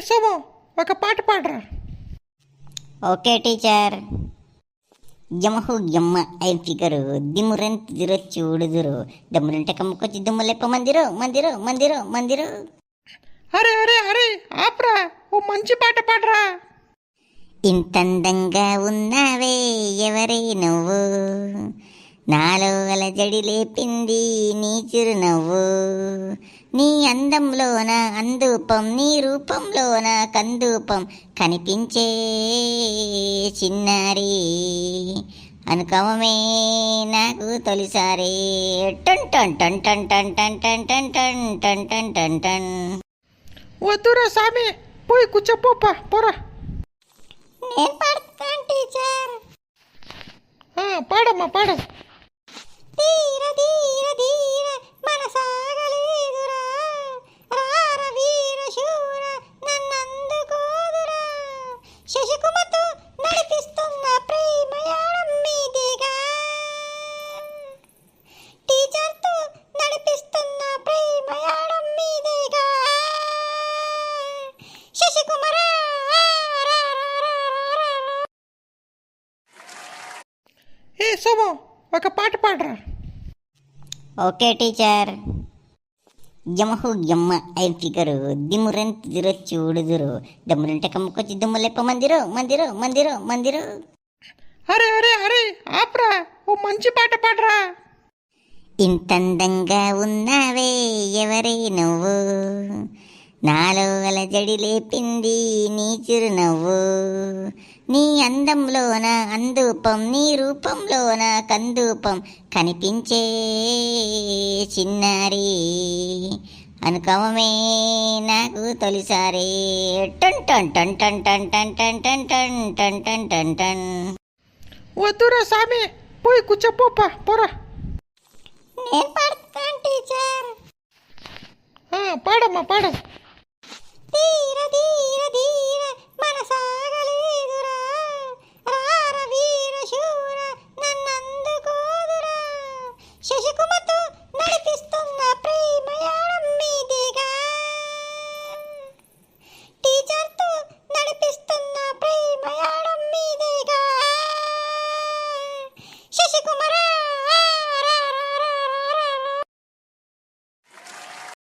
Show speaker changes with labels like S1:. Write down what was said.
S1: సోము ఒక పాట పాడరా.
S2: Okay teacher. యమహు యమ్మ ఐ ఫిగరు దిమ్మురెంత దిరొచ్చి ఉడుదురు దమ్ములంటే కమ్ముకొచ్చి దుమ్ములెప్ప మందిరు మందిరు మందిరు మందిరు.
S1: అరే అరే అరే ఆప్రా, ఓ మంచి పాట పాడరా.
S2: ఇంతందంగా ఉన్నావే ఎవరే నువ్వు, నాలో అలజడి లేపింది నీ చిరునవ్వు, నీ అందంలోన అందూపం నీ రూపంలోన కందూపం కనిపించే చిన్నారి అనుకవమే నాకు తొలిసారి. టన్ టన్ టన్ టన్ టన్ టన్ టన్ టన్ టన్ టన్ టన్ టన్ టన్.
S1: వద్దురా సామి, పోయి కూర్చోపోపా పోరా.
S2: నేను పాడతాను టీచర్.
S1: పాడమ్మా పాడ.
S2: ధీర ధీర ధీర మనసాగలేదురా, రార వీర శూర నన్నందుకోదురా, శశికుమతో నడిపిస్తున్న ప్రేమయాణం మీదిగా, టీచర్తో నడిపిస్తున్న ప్రేమయాణం మీదిగా, శశికుమార.
S1: సోము ఒక పాట పాడరా.
S2: Okay teacher. యమహు యమ్మ ఐ ఫిగరు దిమ్మురెంత దిరొచ్చి ఉడుదురు దమ్ములంటే కమ్ముకొచ్చి దుమ్ములెప్ప మందిరు మందిరు మందిరు మందిరు.
S1: అరే అరే అరే ఆప్రా, ఓ మంచి పాట పాడరా.
S2: ఇంతందంగా ఉన్నావే ఎవరే నువ్వు, నాలో అలజడి లేపింది నీ చిరునవ్వు, నీ అందంలోన అందూపం నీ రూపంలోన కందూపం కనిపించే చిన్నారి అనుకవమే నాకు తొలిసారి. టన్ టన్ టన్ టన్ టన్ టన్ టన్ టన్ టన్ టన్ టన్ టన్ టన్.
S1: వద్దురా సామి, పోయి కూర్చోపోపా పోరా.
S2: నేను పాడతాను టీచర్.
S1: పాడమ్మా పాడ.